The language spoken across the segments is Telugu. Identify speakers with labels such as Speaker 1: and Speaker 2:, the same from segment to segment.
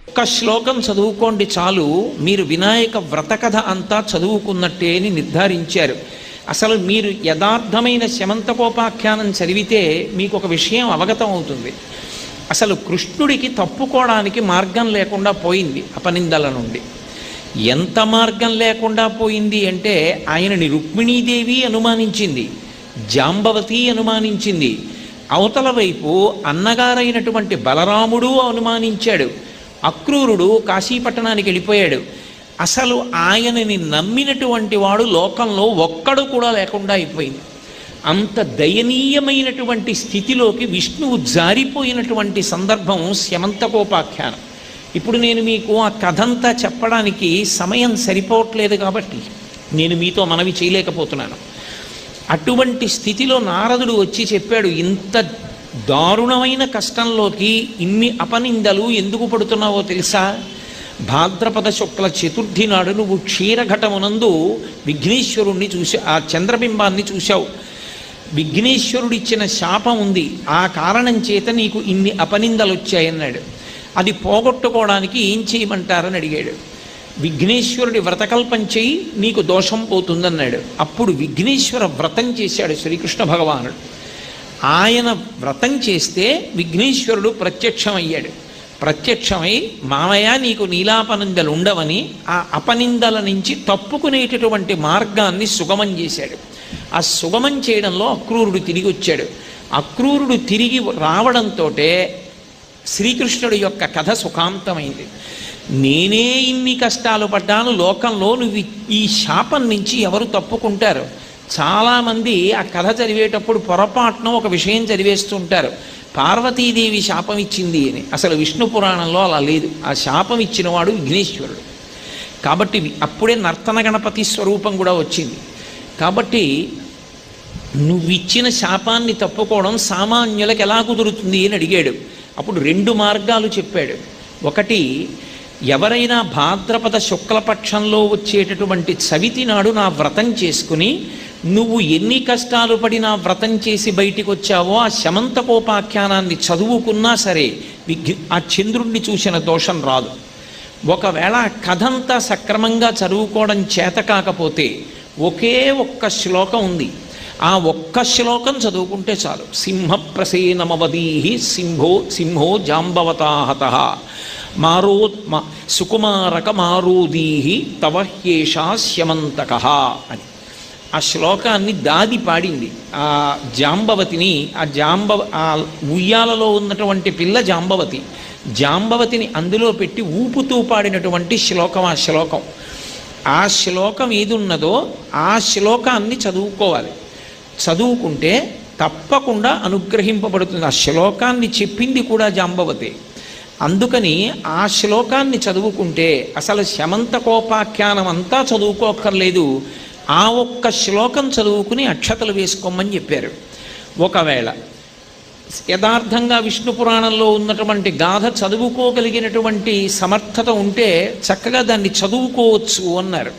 Speaker 1: ఒక్క శ్లోకం చదువుకోండి చాలు, మీరు వినాయక వ్రత కథ అంతా చదువుకున్నట్టే అని నిర్ధారించారు. అసలు మీరు యథార్థమైన శమంతకోపాఖ్యానం చదివితే మీకు ఒక విషయం అవగతం అవుతుంది. అసలు కృష్ణుడికి తప్పుకోవడానికి మార్గం లేకుండా పోయింది అపనిందల నుండి. ఎంత మార్గం లేకుండా పోయింది అంటే ఆయనని రుక్మిణీదేవి అనుమానించింది, జాంబవతి అనుమానించింది, అవతల వైపు అన్నగారైనటువంటి బలరాముడు అనుమానించాడు, అక్రూరుడు కాశీపట్టణానికి వెళ్ళిపోయాడు. అసలు ఆయనని నమ్మినటువంటి వాడు లోకంలో ఒక్కడు కూడా లేకుండా అయిపోయింది. అంత దయనీయమైనటువంటి స్థితిలోకి విష్ణువు జారిపోయినటువంటి సందర్భం శమంతకోపాఖ్యానం. ఇప్పుడు నేను మీకు ఆ కథంతా చెప్పడానికి సమయం సరిపోవట్లేదు కాబట్టి నేను మీతో మనవి చేయలేకపోతున్నాను. అటువంటి స్థితిలో నారదుడు వచ్చి చెప్పాడు, ఇంత దారుణమైన కష్టంలోకి ఇన్ని అపనిందలు ఎందుకు పడుతున్నావో తెలుసా? భాద్రపద శుక్ల చతుర్థి నాడు నువ్వు క్షీరఘటమునందు విఘ్నేశ్వరుణ్ణి చూసి ఆ చంద్రబింబాన్ని చూశావు. విఘ్నేశ్వరుడిచ్చిన శాపం ఉంది, ఆ కారణం చేత నీకు ఇన్ని అపనిందలు వచ్చాయన్నాడు. అది పోగొట్టుకోవడానికి ఏం చేయమంటారని అడిగాడు. విఘ్నేశ్వరుడి వ్రతకల్పం చేయి, నీకు దోషం పోతుందన్నాడు. అప్పుడు విఘ్నేశ్వర వ్రతం చేశాడు శ్రీకృష్ణ భగవానుడు. ఆయన వ్రతం చేస్తే విఘ్నేశ్వరుడు ప్రత్యక్షమయ్యాడు. ప్రత్యక్షమై మామయ్య నీకు నీలాపనిందలు ఉండవని ఆ అపనిందల నుంచి తప్పుకునేటటువంటి మార్గాన్ని సుగమం చేశాడు. ఆ సుగమం చేయడంలో అక్రూరుడు తిరిగి వచ్చాడు. అక్రూరుడు తిరిగి రావడంతో శ్రీకృష్ణుడి యొక్క కథ సుఖాంతమైంది. నేనే ఇన్ని కష్టాలు పడ్డాను, లోకంలో నువ్వు ఈ శాపం నుంచి ఎవరు తప్పుకుంటారు? చాలామంది ఆ కథ చదివేటప్పుడు పొరపాటున ఒక విషయం చదివేస్తుంటారు, పార్వతీదేవి శాపం ఇచ్చింది అని. అసలు విష్ణు పురాణంలో అలా లేదు. ఆ శాపం ఇచ్చినవాడు విఘ్నేశ్వరుడు. కాబట్టి అప్పుడే నర్తన గణపతి స్వరూపం కూడా వచ్చింది. కాబట్టి నువ్విచ్చిన శాపాన్ని తప్పుకోవడం సామాన్యులకు ఎలా కుదురుతుంది అని అడిగాడు. అప్పుడు 2 మార్గాలు చెప్పాడు. ఒకటి, ఎవరైనా భాద్రపద శుక్లపక్షంలో వచ్చేటటువంటి చవితి నాడు నా వ్రతం చేసుకుని నువ్వు ఎన్ని కష్టాలు పడి నా వ్రతం చేసి బయటికి వచ్చావో ఆ శమంతకోపాఖ్యానాన్ని చదువుకున్నా సరే ఆ చంద్రుణ్ణి చూసిన దోషం రాదు. ఒకవేళ కథంతా సక్రమంగా చదువుకోవడం చేత కాకపోతే ఒకే ఒక్క శ్లోకం ఉంది, ఆ ఒక్క శ్లోకం చదువుకుంటే చాలు. సింహప్రసేనమవదీహి సింహో జాంబవతాహత సుకుమారక మారోదీహి తవ హ్యేషా శమంతక అని ఆ శ్లోకాన్ని దాది పాడింది. ఆ జాంబవతిని ఆ ఉయ్యాలలో ఉన్నటువంటి పిల్ల జాంబవతిని అందులో పెట్టి ఊపుతూ పాడినటువంటి శ్లోకం ఆ శ్లోకం. ఆ శ్లోకం ఏది ఉన్నదో ఆ శ్లోకాన్ని చదువుకోవాలి. చదువుకుంటే తప్పకుండా అనుగ్రహింపబడుతుంది. ఆ శ్లోకాన్ని చెప్పింది కూడా జాంబవతే. అందుకని ఆ శ్లోకాన్ని చదువుకుంటే అసలు శమంతకోపాఖ్యానం అంతా చదువుకోక్కర్లేదు, ఆ ఒక్క శ్లోకం చదువుకుని అక్షతలు వేసుకోమని చెప్పారు. ఒకవేళ యథార్థంగా విష్ణు పురాణంలో ఉన్నటువంటి గాథ చదువుకోగలిగినటువంటి సమర్థత ఉంటే చక్కగా దాన్ని చదువుకోవచ్చు అన్నారు.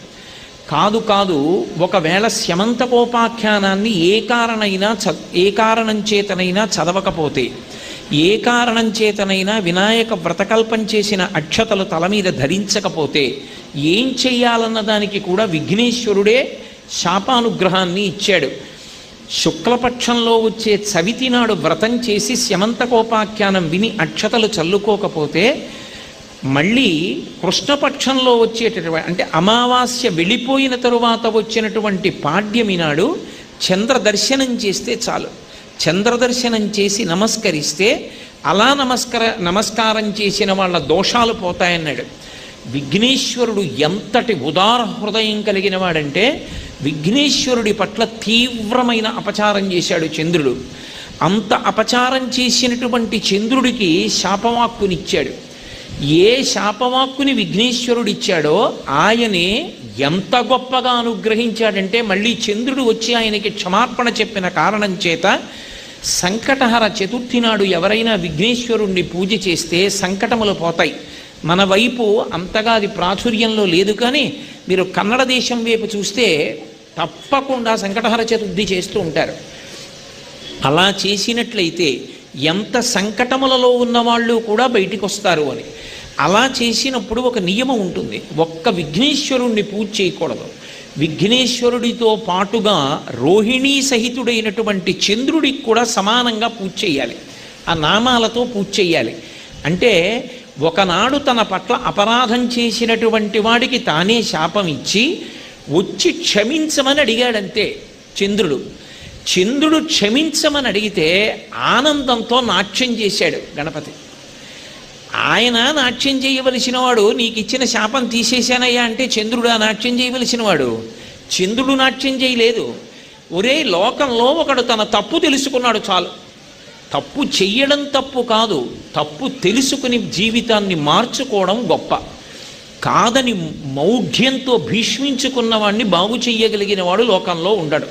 Speaker 1: కాదు, ఒకవేళ శమంతకోపాఖ్యానాన్ని ఏ కారణం చేతనైనా చదవకపోతే, ఏ కారణం చేతనైనా వినాయక వ్రతకల్పం చేసిన అక్షతలు తల మీద ధరించకపోతే ఏం చెయ్యాలన్న దానికి కూడా విఘ్నేశ్వరుడే శాపానుగ్రహాన్ని ఇచ్చాడు. శుక్లపక్షంలో వచ్చే చవితి నాడు వ్రతం చేసి శమంతకోపాఖ్యానం విని అక్షతలు చల్లుకోకపోతే మళ్ళీ కృష్ణపక్షంలో వచ్చేటటువంటి అంటే అమావాస్య వెళ్ళిపోయిన తరువాత వచ్చినటువంటి పాడ్యమి నాడు చంద్రదర్శనం చేస్తే చాలు. చంద్రదర్శనం చేసి నమస్కరిస్తే అలా నమస్కారం చేసిన వాళ్ళ దోషాలు పోతాయన్నాడు. విఘ్నేశ్వరుడు ఎంతటి ఉదార హృదయం కలిగిన వాడంటే విఘ్నేశ్వరుడి పట్ల తీవ్రమైన అపచారం చేశాడు చంద్రుడు. అంత అపచారం చేసినటువంటి చంద్రుడికి శాపవాక్కునిచ్చాడు. ఏ శాపవాక్కుని విఘ్నేశ్వరుడిచ్చాడో ఆయనే ఎంత గొప్పగా అనుగ్రహించాడంటే మళ్ళీ చంద్రుడు వచ్చి ఆయనకి క్షమార్పణ చెప్పిన కారణం చేత సంకటహర చతుర్థి నాడు ఎవరైనా విఘ్నేశ్వరుణ్ణి పూజ చేస్తే సంకటములు పోతాయి. మన వైపు అంతగా అది ప్రాచుర్యంలో లేదు, కానీ మీరు కన్నడ దేశం వైపు చూస్తే తప్పకుండా సంకటహర చతుర్థి చేస్తూ ఉంటారు. అలా చేసినట్లయితే ఎంత సంకటములలో ఉన్నవాళ్ళు కూడా బయటికి వస్తారు అని. అలా చేసినప్పుడు ఒక నియమం ఉంటుంది, ఒక్క విఘ్నేశ్వరుణ్ణి పూజ చేయకూడదు. విఘ్నేశ్వరుడితో పాటుగా రోహిణీ సహితుడైనటువంటి చంద్రుడికి కూడా సమానంగా పూజ చేయాలి, ఆ నామాలతో పూజ చేయాలి. అంటే ఒకనాడు తన పట్ల అపరాధం చేసినటువంటి వాడికి తానే శాపం ఇచ్చి వచ్చి క్షమించమని అడిగాడంతే చంద్రుడు. చంద్రుడు క్షమించమని అడిగితే ఆనందంతో నాట్యం చేశాడు గణపతి. ఆయన నాట్యం చేయవలసిన వాడు, నీకు ఇచ్చిన శాపం తీసేశానయ్యా అంటే చంద్రుడు ఆ నాట్యం చేయవలసిన వాడు. చంద్రుడు నాట్యం చేయలేదు. ఒరే, లోకంలో ఒకడు తన తప్పు తెలుసుకున్నాడు చాలు. తప్పు చెయ్యడం తప్పు కాదు, తప్పు తెలుసుకుని జీవితాన్ని మార్చుకోవడం గొప్ప. కాదని మౌఢ్యంతో భీష్మించుకున్న వాడిని బాగు చెయ్యగలిగిన వాడు లోకంలో ఉండడు.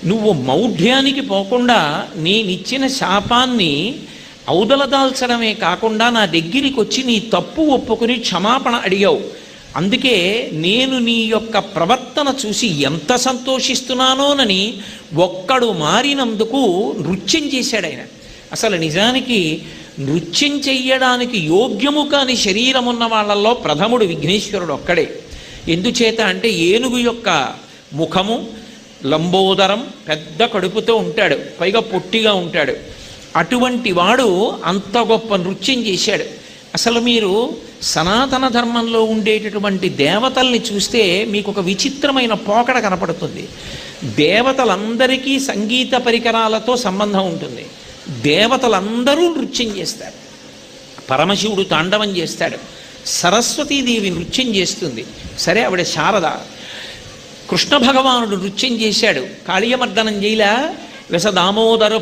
Speaker 1: నువ్వు మౌఢ్యానికి పోకుండా నేనిచ్చిన శాపాన్ని ఔదలదాల్చడమే కాకుండా నా దగ్గరికి వచ్చి నీ తప్పు ఒప్పుకుని క్షమాపణ అడిగావు. అందుకే నేను నీ యొక్క ప్రవర్తన చూసి ఎంత సంతోషిస్తున్నానోనని ఒక్కడు మారినందుకు నృత్యం చేశాడు ఆయన. అసలు నిజానికి నృత్యం చెయ్యడానికి యోగ్యము కాని శరీరం ఉన్న వాళ్ళల్లో ప్రథముడు విఘ్నేశ్వరుడు ఒక్కడే. ఎందుచేత అంటే ఏనుగు యొక్క ముఖము, లంబోదరం, పెద్ద కడుపుతో ఉంటాడు, పైగా పొట్టిగా ఉంటాడు. అటువంటి వాడు అంత గొప్ప నృత్యం చేశాడు. అసలు మీరు సనాతన ధర్మంలో ఉండేటటువంటి దేవతల్ని చూస్తే మీకు ఒక విచిత్రమైన పోకడ కనపడుతుంది. దేవతలందరికీ సంగీత పరికరాలతో సంబంధం ఉంటుంది. దేవతలందరూ నృత్యం చేస్తారు. పరమశివుడు తాండవం చేస్తాడు, సరస్వతీదేవి నృత్యం చేస్తుంది. సరే, ఆవిడ శారద. కృష్ణ భగవానుడు నృత్యం చేశాడు, కాళీయమర్దనం చేయలా. వెస దామోదర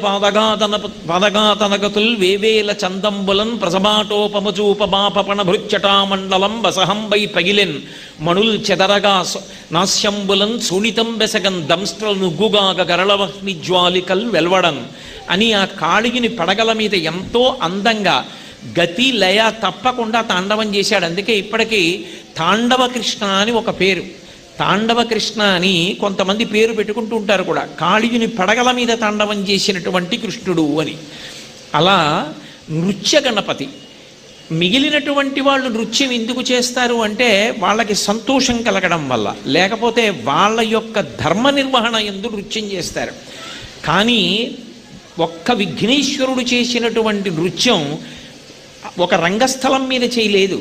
Speaker 1: పాదగాతనగతుల్ వేవేల చందంబులన్ ప్రసబాటోపమచూపమాపణ భృచ్చటామండలం వసహంబై పగిలెన్ మణుల్ చెదరగా నాస్యంబులన్ సునితం బెసగన్ దంస్ట్రల్ నుగ్గుగాగ గరళవహ్నిజ్వాలికల్ వెల్వడన్ అని ఆ కాళిగిని పడగల మీద ఎంతో అందంగా గతి లయ తప్పకుండా తాండవం చేశాడు. అందుకే ఇప్పటికీ తాండవ కృష్ణ అని ఒక పేరు. తాండవ కృష్ణ అని కొంతమంది పేరు పెట్టుకుంటూ ఉంటారు కూడా, కాళియుని పడగల మీద తాండవం చేసినటువంటి కృష్ణుడు అని. అలా నృత్య గణపతి. మిగిలినటువంటి వాళ్ళు నృత్యం ఎందుకు చేస్తారు అంటే వాళ్ళకి సంతోషం కలగడం వల్ల, లేకపోతే వాళ్ళ యొక్క ధర్మ నిర్వహణ ఎందు నృత్యం చేస్తారు. కానీ ఒక్క విఘ్నేశ్వరుడు చేసినటువంటి నృత్యం ఒక రంగస్థలం మీద చేయలేదు,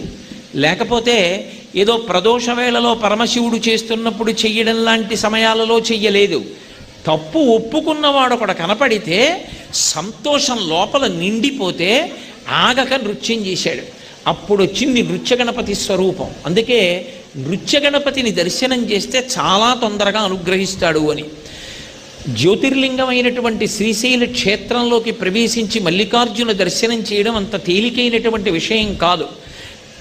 Speaker 1: లేకపోతే ఏదో ప్రదోష వేళలో పరమశివుడు చేస్తున్నప్పుడు చెయ్యడం లాంటి సమయాలలో చెయ్యలేదు. తప్పు ఒప్పుకున్నవాడు ఒకడు కనపడితే సంతోషం లోపల నిండిపోతే ఆగక నృత్యం చేశాడు. అప్పుడు వచ్చింది నృత్య గణపతి స్వరూపం. అందుకే నృత్య గణపతిని దర్శనం చేస్తే చాలా తొందరగా అనుగ్రహిస్తాడు అని. జ్యోతిర్లింగమైనటువంటి శ్రీశైల క్షేత్రంలోకి ప్రవేశించి మల్లికార్జున దర్శనం చేయడం అంత తేలికైనటువంటి విషయం కాదు.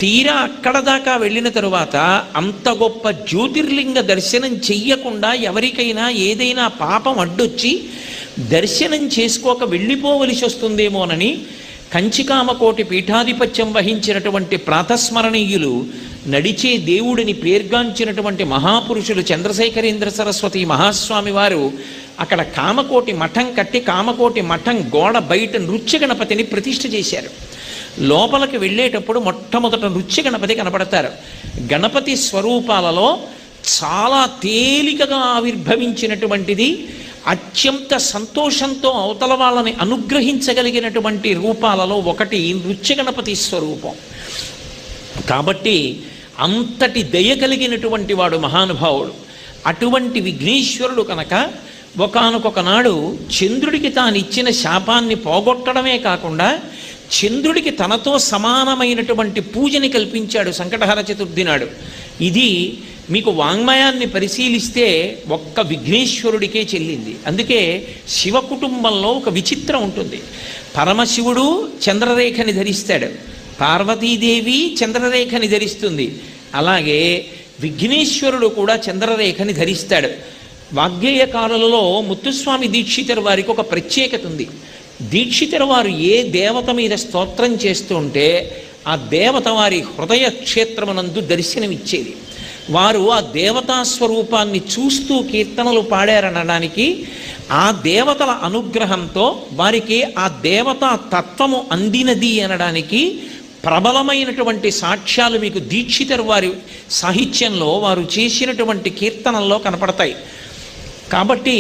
Speaker 1: తీరా అక్కడ దాకా వెళ్ళిన తరువాత అంత గొప్ప జ్యోతిర్లింగ దర్శనం చెయ్యకుండా ఎవరికైనా ఏదైనా పాపం అడ్డొచ్చి దర్శనం చేసుకోక వెళ్ళిపోవలసి వస్తుందేమోనని కంచికామకోటి పీఠాధిపత్యం వహించినటువంటి ప్రాతస్మరణీయులు, నడిచే దేవుడిని పేర్గాంచినటువంటి మహాపురుషులు చంద్రశేఖరేంద్ర సరస్వతి మహాస్వామి వారు అక్కడ కామకోటి మఠం కట్టి కామకోటి మఠం గోడ బయట నృత్య గణపతిని ప్రతిష్ఠ చేశారు. లోపలికి వెళ్ళేటప్పుడు మొట్టమొదట నృత్య గణపతి కనపడతారు. గణపతి స్వరూపాలలో చాలా తేలికగా ఆవిర్భవించినటువంటిది, అత్యంత సంతోషంతో అవతల వాళ్ళని అనుగ్రహించగలిగినటువంటి రూపాలలో ఒకటి నృత్య గణపతి స్వరూపం. కాబట్టి అంతటి దయ కలిగినటువంటి వాడు మహానుభావుడు. అటువంటి విఘ్నేశ్వరుడు కనుక ఒకానొక నాడు చంద్రుడికి తాను ఇచ్చిన శాపాన్ని పోగొట్టడమే కాకుండా చంద్రుడికి తనతో సమానమైనటువంటి పూజని కల్పించాడు సంకటహర చతుర్థి నాడు. ఇది మీకు వాంగ్మయాన్ని పరిశీలిస్తే ఒక్క విఘ్నేశ్వరుడికే చెల్లింది. అందుకే శివ కుటుంబంలో ఒక విచిత్రం ఉంటుంది. పరమశివుడు చంద్రరేఖని ధరిస్తాడు, పార్వతీదేవి చంద్రరేఖని ధరిస్తుంది, అలాగే విఘ్నేశ్వరుడు కూడా చంద్రరేఖని ధరిస్తాడు. వాగ్గేయకారులలో ముత్తుస్వామి దీక్షితరు వారికి ఒక ప్రత్యేకత ఉంది. దీక్షితరు వారు ఏ దేవత మీద స్తోత్రం చేస్తుంటే ఆ దేవత వారి హృదయ క్షేత్రమునందు దర్శనమిచ్చేది. వారు ఆ దేవతా స్వరూపాన్ని చూస్తూ కీర్తనలు పాడారనడానికి, ఆ దేవతల అనుగ్రహంతో వారికి ఆ దేవతా తత్వము అందినది అనడానికి ప్రబలమైనటువంటి సాక్ష్యాలు మీకు దీక్షితరు వారి సాహిత్యంలో వారు చేసినటువంటి కీర్తనల్లో కనపడతాయి. కాబట్టి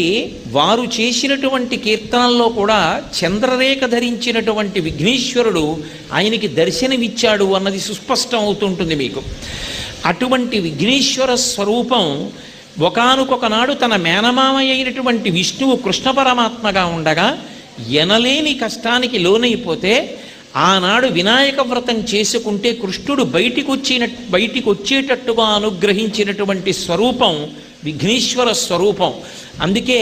Speaker 1: వారు చేసినటువంటి కీర్తనల్లో కూడా చంద్రరేఖ ధరించినటువంటి విఘ్నేశ్వరుడు ఆయనకి దర్శనమిచ్చాడు అన్నది సుస్పష్టం అవుతుంటుంది మీకు. అటువంటి విఘ్నేశ్వర స్వరూపం ఒకానొకనాడు తన మేనమామ అయినటువంటి విష్ణువు కృష్ణ పరమాత్మగా ఉండగా ఎనలేని కష్టానికి లోనైపోతే ఆనాడు వినాయక వ్రతం చేసుకుంటే కృష్ణుడు బయటికి వచ్చేటట్టుగా అనుగ్రహించినటువంటి స్వరూపం విఘ్నేశ్వర స్వరూపం. అందుకే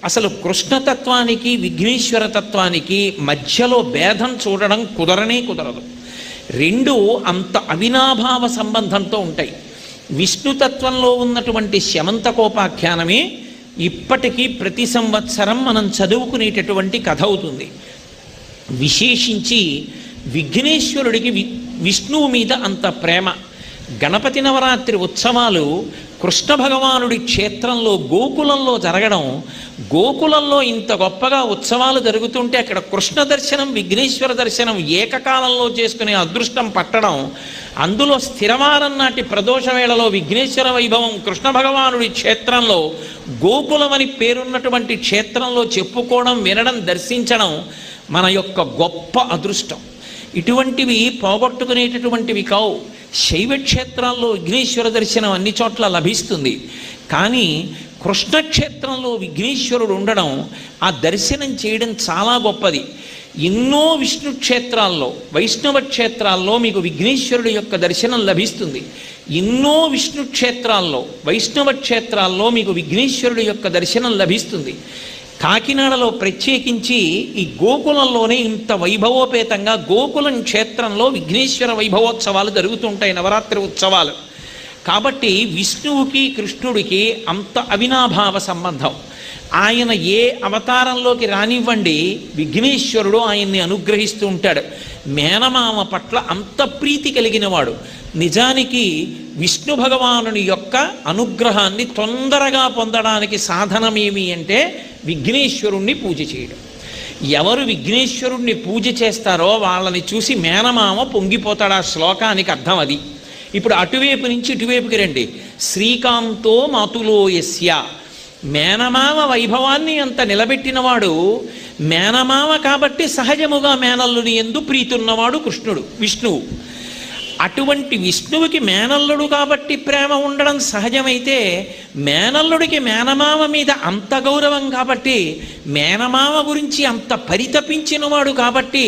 Speaker 1: అసలు కృష్ణతత్వానికి విఘ్నేశ్వర తత్వానికి మధ్యలో భేదం చూడడం కుదరదు. రెండు అంత అవినాభావ సంబంధంతో ఉంటాయి. విష్ణుతత్వంలో ఉన్నటువంటి శమంతకోపాఖ్యానమే ఇప్పటికీ ప్రతి సంవత్సరం మనం చదువుకునేటటువంటి కథ అవుతుంది. విశేషించి విఘ్నేశ్వరుడికి విష్ణువు మీద అంత ప్రేమ. గణపతి నవరాత్రి ఉత్సవాలు కృష్ణ భగవానుడి క్షేత్రంలో గోకులంలో జరగడం, గోకులంలో ఇంత గొప్పగా ఉత్సవాలు జరుగుతుంటే అక్కడ కృష్ణ దర్శనం విఘ్నేశ్వర దర్శనం ఏకకాలంలో చేసుకునే అదృష్టం పట్టడం, అందులో స్థిరవారం నాటి ప్రదోష వేళలో విఘ్నేశ్వర వైభవం కృష్ణ భగవానుడి క్షేత్రంలో గోకులమని పేరున్నటువంటి క్షేత్రంలో చెప్పుకోవడం, వినడం, దర్శించడం మన యొక్క గొప్ప అదృష్టం. ఇటువంటివి పోగొట్టుకునేటటువంటివి కావు. శైవక్షేత్రాల్లో విఘ్నేశ్వర దర్శనం అన్ని చోట్ల లభిస్తుంది. కానీ కృష్ణక్షేత్రంలో విఘ్నేశ్వరుడు ఉండడం, ఆ దర్శనం చేయడం చాలా గొప్పది. ఎన్నో విష్ణు క్షేత్రాల్లో వైష్ణవ క్షేత్రాల్లో మీకు విఘ్నేశ్వరుడు యొక్క దర్శనం లభిస్తుంది. ఎన్నో విష్ణు క్షేత్రాల్లో వైష్ణవ క్షేత్రాల్లో మీకు విఘ్నేశ్వరుడు యొక్క దర్శనం లభిస్తుంది. కాకినాడలో ప్రత్యేకించి ఈ గోకులంలోనే ఇంత వైభవోపేతంగా గోకులం క్షేత్రంలో విఘ్నేశ్వర వైభవోత్సవాలు జరుగుతుంటాయి, నవరాత్రి ఉత్సవాలు. కాబట్టి విష్ణువుకి కృష్ణుడికి అంత అవినాభావ సంబంధం. ఆయన ఏ అవతారంలోకి రానివ్వండి విఘ్నేశ్వరుడు ఆయన్ని అనుగ్రహిస్తూ ఉంటాడు. మేనమామ పట్ల అంత ప్రీతి కలిగినవాడు. నిజానికి విష్ణు భగవానుని యొక్క అనుగ్రహాన్ని తొందరగా పొందడానికి సాధనమేమి అంటే విఘ్నేశ్వరుణ్ణి పూజ చేయడం. ఎవరు విఘ్నేశ్వరుణ్ణి పూజ చేస్తారో వాళ్ళని చూసి మేనమామ పొంగిపోతాడు. ఆ శ్లోకానికి అర్థం అది. ఇప్పుడు అటువైపు నుంచి ఇటువైపుకి రండి. శ్రీకాంతో మాతులో యస్య, మేనమామ వైభవాన్ని అంత నిలబెట్టినవాడు మేనమామ కాబట్టి సహజముగా మేనల్లుని యందు ప్రీతున్నవాడు విష్ణువు. అటువంటి విష్ణువుకి మేనల్లుడు కాబట్టి ప్రేమ ఉండడం సహజమైతే మేనల్లుడికి మేనమామ మీద అంత గౌరవం కాబట్టి మేనమామ గురించి అంత పరితపించినవాడు కాబట్టి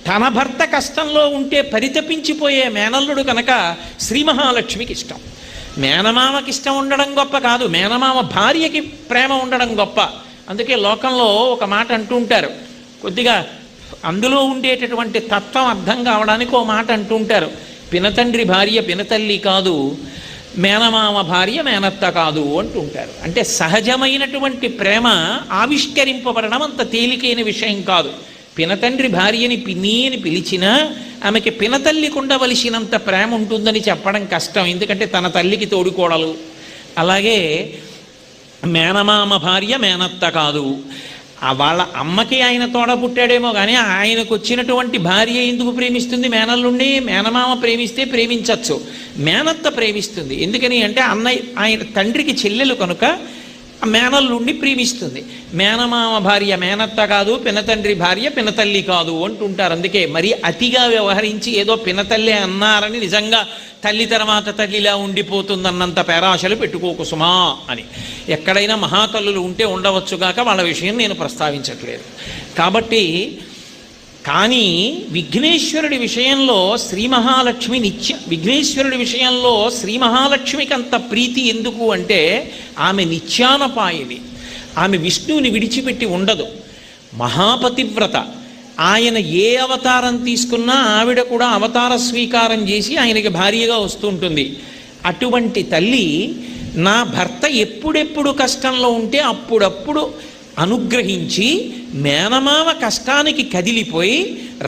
Speaker 1: తన భర్త కష్టంలో ఉంటే పరితపించిపోయే మేనల్లుడు కనుక శ్రీ మహాలక్ష్మికి ఇష్టం. మేనమామకి ఇష్టం ఉండడం గొప్ప కాదు, మేనమామ భార్యకి ప్రేమ ఉండడం గొప్ప. అందుకే లోకంలో ఒక మాట అంటూ ఉంటారు, కొద్దిగా అందులో ఉండేటటువంటి తత్వం అర్థం కావడానికి ఓ మాట అంటూ ఉంటారు. పినతండ్రి భార్య పినతల్లి కాదు, మేనమామ భార్య మేనత్త కాదు అంటుంటారు. అంటే సహజమైనటువంటి ప్రేమ ఆవిష్కరింపబడడం అంత తేలికైన విషయం కాదు. పినతండ్రి భార్యని పిన్ని అని పిలిచినా ఆమెకి పినతల్లికి ఉండవలసినంత ప్రేమ ఉంటుందని చెప్పడం కష్టం. ఎందుకంటే తన తల్లికి తోడుకోడలు. అలాగే మేనమామ భార్య మేనత్త కాదు. వాళ్ళ అమ్మకి ఆయన తోడ పుట్టాడేమో కానీ ఆయనకు వచ్చినటువంటి భార్య ఎందుకు ప్రేమిస్తుంది? మేనల్లుండి. మేనమామ ప్రేమిస్తే ప్రేమించవచ్చు, మేనత్త ప్రేమిస్తుంది. ఎందుకని అంటే ఆయన తండ్రికి చెల్లెలు కనుక మేనల్లుండి ప్రేమిస్తుంది. మేనమామ భార్య మేనత్త కాదు, పినతండ్రి భార్య పినతల్లి కాదు అంటుంటారు. అందుకే మరి అతిగా వ్యవహరించి ఏదో పినతల్లి అన్నారని నిజంగా తల్లి తర్వాత తల్లిలా ఉండిపోతుందన్నంత పేరాశలు పెట్టుకోకు సుమా అని. ఎక్కడైనా మహాతల్లులు ఉంటే ఉండవచ్చుగాక, వాళ్ళ విషయం నేను ప్రస్తావించట్లేదు. కాబట్టి కానీ విఘ్నేశ్వరుడి విషయంలో శ్రీ మహాలక్ష్మి విఘ్నేశ్వరుడి విషయంలో శ్రీ మహాలక్ష్మికి అంత ప్రీతి ఎందుకు అంటే ఆమె నిత్యానపాయని. ఆమె విష్ణువుని విడిచిపెట్టి ఉండదు. మహాపతివ్రత. ఆయన ఏ అవతారం తీసుకున్నా ఆవిడ కూడా అవతార స్వీకారం చేసి ఆయనకి భార్యగా వస్తూ ఉంటుంది. అటువంటి తల్లి నా భర్త ఎప్పుడెప్పుడు కష్టంలో ఉంటే అప్పుడప్పుడు అనుగ్రహించి మేనమామ కష్టానికి కదిలిపోయి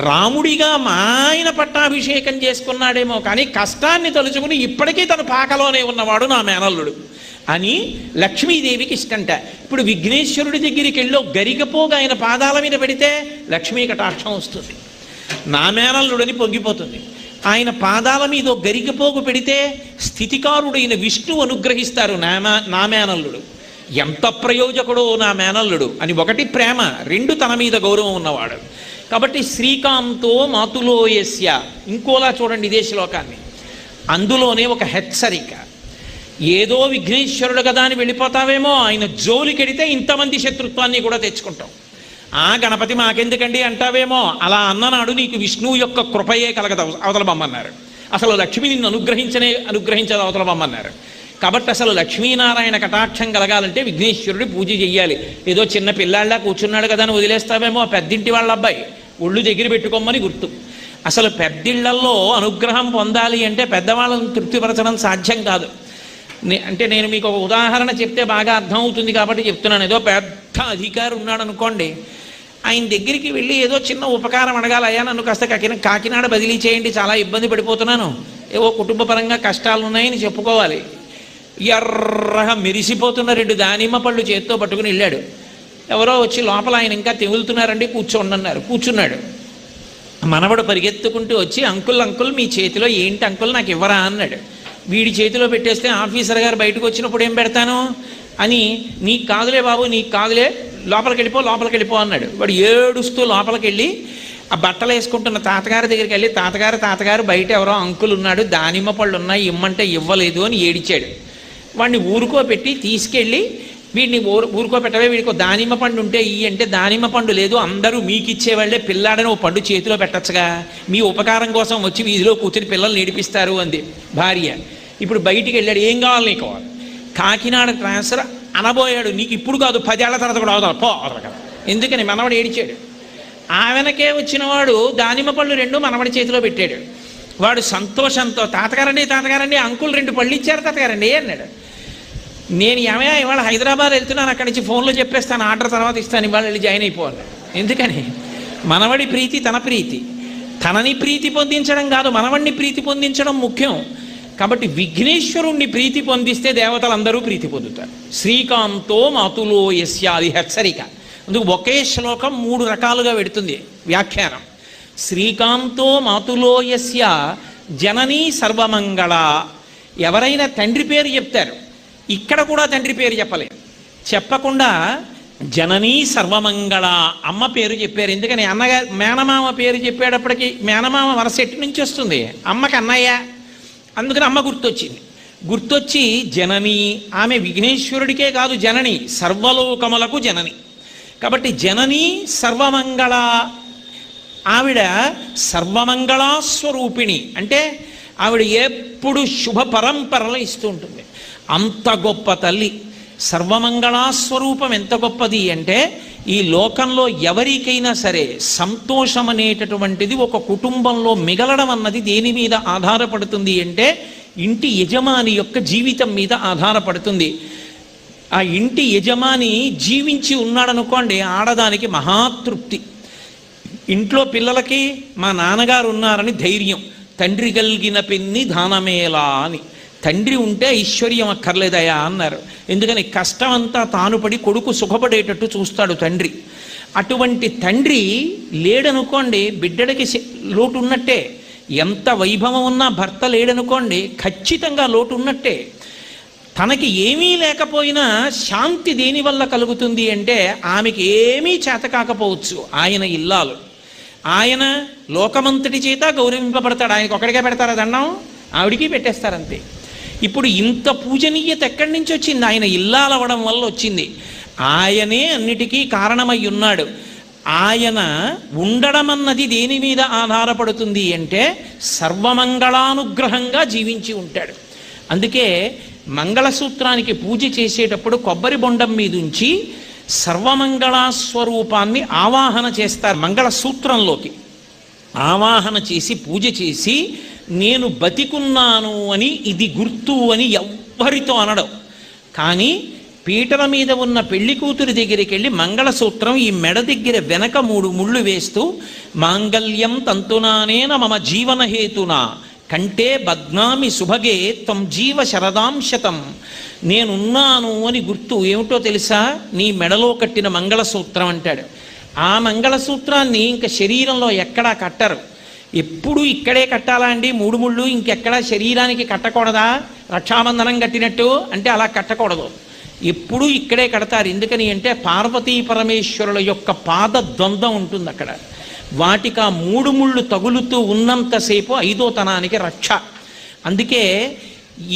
Speaker 1: రాముడిగా మా ఆయన పట్టాభిషేకం చేసుకున్నాడేమో కానీ కష్టాన్ని తలుచుకుని ఇప్పటికీ తన పాకలోనే ఉన్నవాడు నా మేనల్లుడు అని లక్ష్మీదేవికి ఇష్టంట. ఇప్పుడు విఘ్నేశ్వరుడి దగ్గరికి వెళ్ళో గరికపోగా ఆయన పాదాల మీద పెడితే లక్ష్మీ కటాక్షం వస్తుంది. నా మేనల్లుడని పొంగిపోతుంది. ఆయన పాదాల మీద గరికపోగు పెడితే స్థితికారుడైన విష్ణువు అనుగ్రహిస్తారు నా మేనల్లుడు. ఎంత ప్రయోజకుడో నా మేనల్లుడు అని ఒకటి ప్రేమ, రెండు తన మీద గౌరవం ఉన్నవాడు. కాబట్టి శ్రీకాంతో మాతులో యస్య, ఇంకోలా చూడండి ఇదే శ్లోకాన్ని, అందులోనే ఒక హెచ్చరిక. ఏదో విఘ్నేశ్వరుడు కదా అని వెళ్ళిపోతావేమో, ఆయన జోలికెడితే ఇంతమంది శత్రుత్వాన్ని కూడా తెచ్చుకుంటాం. ఆ గణపతి మాకెందుకండి అంటావేమో, అలా అన్ననాడు నీకు విష్ణువు యొక్క కృపయే కలగదు అవతల బొమ్మన్నారు. అసలు లక్ష్మి నిన్ను అనుగ్రహించదు అవతల బొమ్మన్నారు. కాబట్టి అసలు లక్ష్మీనారాయణ కటాక్షం కలగాలంటే విఘ్నేశ్వరుడి పూజ చెయ్యాలి. ఏదో చిన్న పిల్లాళ్ళ కూర్చున్నాడు కదా అని వదిలేస్తావేమో, ఆ పెద్దింటి వాళ్ళ అబ్బాయి ఒళ్ళు దగ్గర పెట్టుకోమని గుర్తు. అసలు పెద్దిళ్లల్లో అనుగ్రహం పొందాలి అంటే పెద్దవాళ్ళను తృప్తిపరచడం సాధ్యం కాదు. అంటే నేను మీకు ఒక ఉదాహరణ చెప్తే బాగా అర్థమవుతుంది కాబట్టి చెప్తున్నాను. ఏదో పెద్ద అధికారి ఉన్నాడు అనుకోండి, ఆయన దగ్గరికి వెళ్ళి ఏదో చిన్న ఉపకారం అడగాలయ్యా, నన్ను కాస్త కాకినాడ బదిలీ చేయండి, చాలా ఇబ్బంది పడిపోతున్నాను, ఏవో కుటుంబ పరంగా కష్టాలు ఉన్నాయని చెప్పుకోవాలి. ఎర్రగా మెరిసిపోతున్న 2 దానిమ్మ పళ్ళు చేత్తో పట్టుకుని వెళ్ళాడు. ఎవరో వచ్చి లోపల ఆయన ఇంకా తెగులుతున్నారండి, కూర్చోండి అన్నారు. కూర్చున్నాడు. మనవడు పరిగెత్తుకుంటూ వచ్చి అంకుల్ మీ చేతిలో ఏంటి అంకుల్, నాకు ఇవ్వరా అన్నాడు. వీడి చేతిలో పెట్టేస్తే ఆఫీసర్ గారు బయటకు వచ్చినప్పుడు ఏం పెడతాను అని, నీకు కాదులే బాబు, నీకు కాదులే, లోపలికి వెళ్ళిపో అన్నాడు. వాడు ఏడుస్తూ లోపలికి వెళ్ళి ఆ బట్టలు వేసుకుంటున్న తాతగారి దగ్గరికి వెళ్ళి, తాతగారు బయట ఎవరో అంకుల్ ఉన్నాడు, దానిమ్మ పళ్ళు ఉన్నాయి, ఇమ్మంటే ఇవ్వలేదు అని ఏడిచాడు. వాడిని ఊరుకోపెట్టి తీసుకెళ్ళి, వీడిని ఊరుకోపెట్టవే, వీడికి దానిమ్మ పండు ఉంటే ఇయ్యి అంటే, దానిమ్మ పండు లేదు, అందరూ మీకు ఇచ్చేవాళ్ళే, పిల్లాడని ఓ పండు చేతిలో పెట్టచ్చుగా, మీ ఉపకారం కోసం వచ్చి వీధిలో కూర్చొని పిల్లల్ని ఏడిపిస్తారు అంది భార్య. ఇప్పుడు బయటికి వెళ్ళాడు, ఏం కావాలి నీకు, కాకినాడ ట్రాన్స్ఫర్ అనబోయాడు. నీకు ఇప్పుడు కాదు 10 ఏళ్ల తర్వాత కూడా అవుతాడు పో కదా. ఎందుకని మనవడు ఏడిచాడు. ఆమెనకే వచ్చిన వాడు దానిమ్మ పళ్ళు 2 మనవడి చేతిలో పెట్టాడు. వాడు సంతోషంతో తాతగారండి అంకుల్ 2 పళ్ళు ఇచ్చారు తాతగారండి అన్నాడు. నేను ఏమయ్యా ఇవాళ హైదరాబాద్ వెళ్తున్నాను, అక్కడి నుంచి ఫోన్లో చెప్పేస్తాను, ఆర్డర్ తర్వాత ఇస్తాను, ఇవాళ వెళ్ళి జాయిన్ అయిపోవాలి. ఎందుకని మనవడి ప్రీతి తన ప్రీతి, తనని ప్రీతి పొందించడం కాదు, మనవడిని ప్రీతి పొందించడం ముఖ్యం. కాబట్టి విఘ్నేశ్వరుణ్ణి ప్రీతి పొందిస్తే దేవతలందరూ ప్రీతి పొందుతారు. శ్రీకాంతో మాతులో యస్య, అది హెచ్చరిక. అందుకు ఒకే శ్లోకం 3 రకాలుగా పెడుతుంది వ్యాఖ్యానం. శ్రీకాంతో మాతులో యస్య జననీ సర్వమంగళ. ఎవరైనా తండ్రి పేరు చెప్తారు, ఇక్కడ కూడా తండ్రి పేరు చెప్పలేదు, చెప్పకుండా జననీ సర్వమంగళ అమ్మ పేరు చెప్పారు. ఎందుకని మేనమామ పేరు చెప్పేటప్పటికి మేనమామ వరస ఎటు నుంచి వస్తుంది, అమ్మకి అన్నయ్య, అందుకని అమ్మ గుర్తొచ్చి జనని, ఆమె విఘ్నేశ్వరుడికే కాదు జనని, సర్వలోకములకు జనని. కాబట్టి జనని సర్వమంగళ, ఆవిడ సర్వమంగళాస్వరూపిణి, అంటే ఆవిడ ఎప్పుడు శుభ పరంపరలు ఇస్తూ ఉంటుంది. అంత గొప్ప తల్లి, సర్వమంగళాస్వరూపం ఎంత గొప్పది అంటే, ఈ లోకంలో ఎవరికైనా సరే సంతోషం అనేటటువంటిది ఒక కుటుంబంలో మిగలడం అన్నది దేని మీద ఆధారపడుతుంది అంటే, ఇంటి యజమాని యొక్క జీవితం మీద ఆధారపడుతుంది. ఆ ఇంటి యజమాని జీవించి ఉన్నాడనుకోండి, ఆడదానికి మహాతృప్తి. ఇంట్లో పిల్లలకి మా నాన్నగారు ఉన్నారని ధైర్యం, తండ్రి కలిగిన పెన్ని దానమేలా అని. తండ్రి ఉంటే ఐశ్వర్యం అక్కర్లేదయా అన్నారు. ఎందుకని కష్టం అంతా తాను పడి కొడుకు సుఖపడేటట్టు చూస్తాడు తండ్రి. అటువంటి తండ్రి లేడనుకోండి, బిడ్డడికి లోటు ఉన్నట్టే. ఎంత వైభవం ఉన్నా భర్త లేడనుకోండి, ఖచ్చితంగా లోటు ఉన్నట్టే. తనకి ఏమీ లేకపోయినా శాంతి దేనివల్ల కలుగుతుంది అంటే, ఆమెకి ఏమీ చేత కాకపోవచ్చు, ఆయన ఇల్లాలు, ఆయన లోకమంతటి చేత గౌరవింపబడతాడు. ఆయనకు ఒక్కడికే పెడతారా దండం, ఆవిడికి పెట్టేస్తారంతే. ఇప్పుడు ఇంత పూజనీయత ఎక్కడి నుంచి వచ్చింది? ఆయన ఇల్లాలవడం వల్ల వచ్చింది. ఆయనే అన్నిటికీ కారణమై ఉన్నాడు. ఆయన ఉండడం అన్నది దేని మీద ఆధారపడుతుంది అంటే, సర్వమంగళానుగ్రహంగా జీవించి ఉంటాడు. అందుకే మంగళసూత్రానికి పూజ చేసేటప్పుడు కొబ్బరి బొండం మీద ఉంచి సర్వమంగళాస్వరూపాన్ని ఆవాహన చేస్తారు. మంగళసూత్రంలోకి ఆవాహన చేసి పూజ చేసి, నేను బతికున్నాను అని ఇది గుర్తు అని ఎవ్వరితో అనడం. కానీ పీటల మీద ఉన్న పెళ్లి కూతురి దగ్గరికి వెళ్ళి మంగళసూత్రం ఈ మెడ దగ్గర వెనక 3 ముళ్ళు వేస్తూ, మాంగళ్యం తంతునానేన మమ జీవనహేతునా కంటే బద్నామి సుభగే త్వం జీవ శరదాంశతం, నేనున్నాను అని గుర్తు ఏమిటో తెలుసా, నీ మెడలో కట్టిన మంగళసూత్రం అంటాడు. ఆ మంగళసూత్రాన్ని ఇంకా శరీరంలో ఎక్కడా కట్టరు. ఎప్పుడు ఇక్కడే కట్టాలా అండి 3 ముళ్ళు, ఇంకెక్కడా శరీరానికి కట్టకూడదా రక్షాబంధనం కట్టినట్టు అంటే అలా కట్టకూడదు, ఎప్పుడూ ఇక్కడే కడతారు. ఎందుకని అంటే పార్వతీ పరమేశ్వరుల యొక్క పాద ద్వంద్వం ఉంటుంది అక్కడ. వాటికి ఆ 3 ముళ్ళు తగులుతూ ఉన్నంతసేపు 5వ తనానికి రక్ష. అందుకే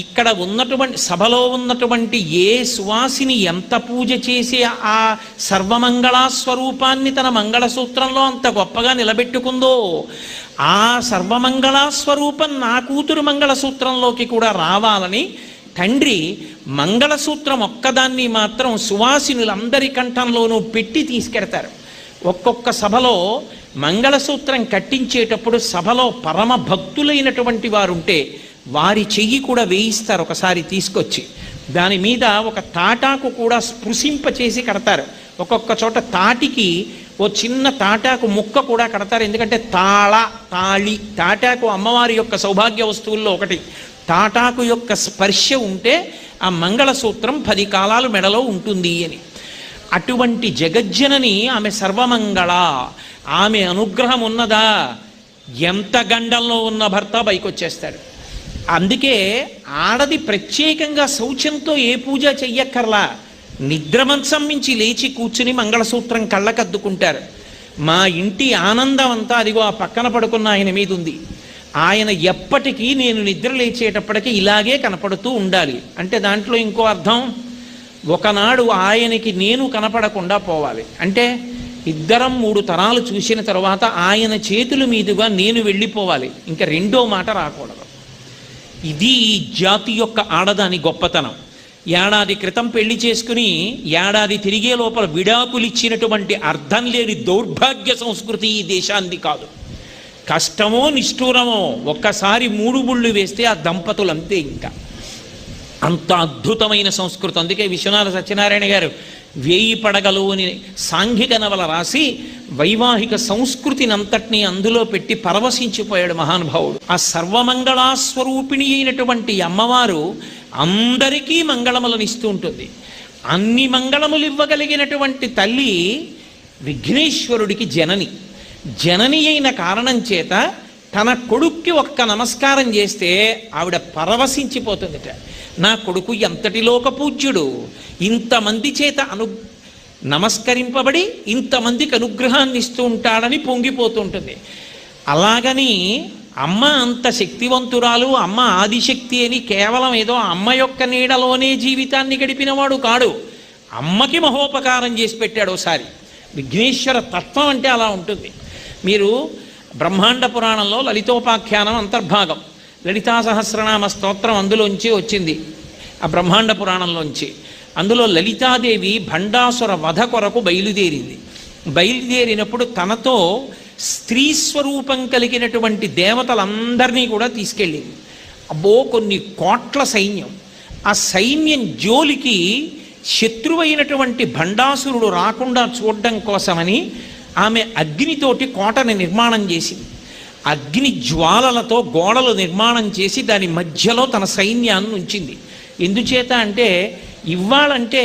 Speaker 1: ఇక్కడ ఉన్నటువంటి సభలో ఉన్నటువంటి ఏ సువాసిని ఎంత పూజ చేసి ఆ సర్వమంగళా స్వరూపాన్ని తన మంగళసూత్రంలో అంత గొప్పగా నిలబెట్టుకుందో, ఆ సర్వమంగళా స్వరూపం నా కూతురు మంగళసూత్రంలోకి కూడా రావాలని తండ్రి మంగళసూత్రం ఒక్కదాన్ని మాత్రం సువాసినులందరి కంఠంలోనూ పెట్టి తీసుకెడతారు. ఒక్కొక్క సభలో మంగళసూత్రం కట్టించేటప్పుడు సభలో పరమ భక్తులైనటువంటి వారుంటే వారి చెయ్యి కూడా వేయిస్తారు ఒకసారి తీసుకొచ్చి. దాని మీద ఒక తాటాకు కూడా స్పృశింపచేసి కడతారు. ఒక్కొక్క చోట తాటికి ఓ చిన్న తాటాకు ముక్క కూడా కడతారు. ఎందుకంటే తాళి తాటాకు అమ్మవారి యొక్క సౌభాగ్య వస్తువుల్లో ఒకటి. తాటాకు యొక్క స్పర్శ ఉంటే ఆ మంగళసూత్రం 10 కాలాలు మెడలో ఉంటుంది అని. అటువంటి జగజ్జనని ఆమె సర్వమంగళ. ఆమె అనుగ్రహం ఉన్నదా ఎంత గండంలో ఉన్న భర్త పైకొచ్చేస్తాడు. అందుకే ఆడది ప్రత్యేకంగా శౌచంతో ఏ పూజ చెయ్యక్కర్లా, నిద్రమంచం నుంచి లేచి కూర్చుని మంగళసూత్రం కళ్ళకద్దుకుంటారు. మా ఇంటి ఆనందం అంతా అదిగో ఆ పక్కన పడుకున్న ఆయన మీద ఉంది. ఆయన ఎప్పటికీ నేను నిద్ర లేచేటప్పటికీ ఇలాగే కనపడుతూ ఉండాలి అంటే దాంట్లో ఇంకో అర్థం, ఒకనాడు ఆయనకి నేను కనపడకుండా పోవాలి అంటే ఇద్దరం 3 తరాలు చూసిన తర్వాత ఆయన చేతుల మీదుగా నేను వెళ్ళిపోవాలి, ఇంకా రెండో మాట రాకూడదు. ఇది ఈ జాతి యొక్క ఆడదాని గొప్పతనం. ఏడాది క్రితం పెళ్లి చేసుకుని ఏడాది తిరిగే లోపల విడాకులిచ్చినటువంటి అర్థం లేని దౌర్భాగ్య సంస్కృతి ఈ దేశాన్ని కాదు. కష్టమో నిష్ఠూరమో ఒక్కసారి 3 ముళ్ళు వేస్తే ఆ దంపతులు అంతే. ఇంకా అంత అద్భుతమైన సంస్కృతి. అందుకే విశ్వనాథ సత్యనారాయణ గారు 1000 పడగలు అని సాంఘిక నవల రాసి వైవాహిక సంస్కృతిని అంతటినీ అందులో పెట్టి పరవశించిపోయాడు మహానుభావుడు. ఆ సర్వమంగళాస్వరూపిణి అయినటువంటి అమ్మవారు అందరికీ మంగళములను ఇస్తూ ఉంటుంది. అన్ని మంగళములు ఇవ్వగలిగినటువంటి తల్లి విఘ్నేశ్వరుడికి జనని. జనని అయిన కారణం చేత తన కొడుక్కి ఒక్క నమస్కారం చేస్తే ఆవిడ పరవశించిపోతుందిట. నా కొడుకు ఎంతటి లోక పూజ్యుడు, ఇంతమంది చేత నమస్కరింపబడి ఇంతమందికి అనుగ్రహాన్ని ఇస్తూ ఉంటాడని పొంగిపోతూ ఉంటుంది. అలాగని అమ్మ అంత శక్తివంతురాలు, అమ్మ ఆదిశక్తి అని కేవలం ఏదో అమ్మ యొక్క నీడలోనే జీవితాన్ని గడిపినవాడు కాడు. అమ్మకి మహోపకారం చేసి పెట్టాడు ఒకసారి. విఘ్నేశ్వర తత్వం అంటే అలా ఉంటుంది. మీరు బ్రహ్మాండ పురాణంలో లలితోపాఖ్యానం అంతర్భాగం, లలితా సహస్రనామ స్తోత్రం అందులోంచి వచ్చింది ఆ బ్రహ్మాండ పురాణంలోంచి. అందులో లలితాదేవి భండాసుర వధ కొరకు బయలుదేరినప్పుడు తనతో స్త్రీ స్వరూపం కలిగినటువంటి దేవతలందరినీ కూడా తీసుకెళ్ళింది. అబ్బో కొన్ని కోట్ల సైన్యం. ఆ సైన్యం జోలికి శత్రువైనటువంటి భండాసురుడు రాకుండా చూడడం కోసమని ఆమె అగ్నితోటి కోటని నిర్మాణం చేసింది. అగ్ని జ్వాలలతో గోడలు నిర్మాణం చేసి దాని మధ్యలో తన సైన్యాన్ని ఉంచింది. ఎందుచేత అంటే ఇవ్వాలంటే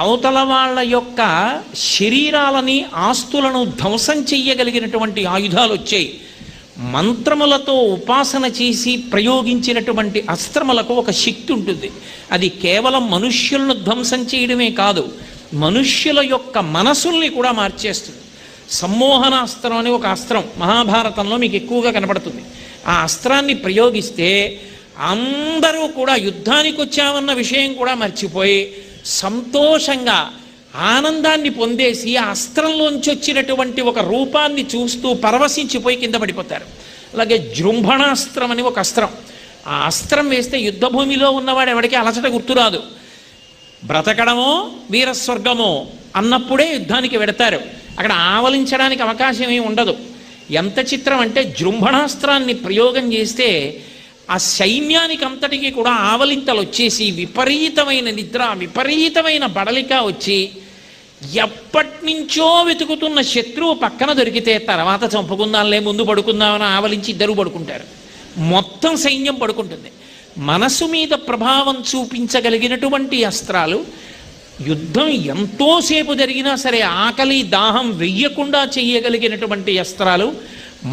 Speaker 1: అవతల వాళ్ళ యొక్క శరీరాలని ఆస్తులను ధ్వంసం చెయ్యగలిగినటువంటి ఆయుధాలు వచ్చాయి. మంత్రములతో ఉపాసన చేసి ప్రయోగించినటువంటి అస్త్రములకు ఒక శక్తి ఉంటుంది. అది కేవలం మనుష్యులను ధ్వంసం చేయడమే కాదు, మనుష్యుల యొక్క మనసుల్ని కూడా మార్చేస్తుంది. సమ్మోహనాస్త్రం అని ఒక అస్త్రం మహాభారతంలో మీకు ఎక్కువగా కనపడుతుంది. ఆ అస్త్రాన్ని ప్రయోగిస్తే అందరూ కూడా యుద్ధానికి వచ్చామన్న విషయం కూడా మర్చిపోయి సంతోషంగా ఆనందాన్ని పొందేసి ఆ అస్త్రంలోంచి వచ్చినటువంటి ఒక రూపాన్ని చూస్తూ పరవశించిపోయి కింద పడిపోతారు. అలాగే జృంభణాస్త్రం అని ఒక అస్త్రం. ఆ అస్త్రం వేస్తే యుద్ధభూమిలో ఉన్నవాడు ఎవరికి అలసట గుర్తురాదు. బ్రతకడమో వీరస్వర్గమో అన్నప్పుడే యుద్ధానికి వెడతారు. అక్కడ ఆవలించడానికి అవకాశం ఏమి ఉండదు. ఎంత చిత్రం అంటే జృంభణాస్త్రాన్ని ప్రయోగం చేస్తే ఆ సైన్యానికి అంతటికీ కూడా ఆవలింతలు వచ్చేసి విపరీతమైన నిద్ర, విపరీతమైన బడలిక వచ్చి ఎప్పటి నుంచో వెతుకుతున్న శత్రువు పక్కన దొరికితే తర్వాత చంపుకుందాంలే ముందు పడుకుందామని ఆవలించి ఇద్దరు పడుకుంటారు. మొత్తం సైన్యం పడుకుంటుంది. మనసు మీద ప్రభావం చూపించగలిగినటువంటి అస్త్రాలు, యుద్ధం ఎంతోసేపు జరిగినా సరే ఆకలి దాహం వెయ్యకుండా చెయ్యగలిగినటువంటి అస్త్రాలు,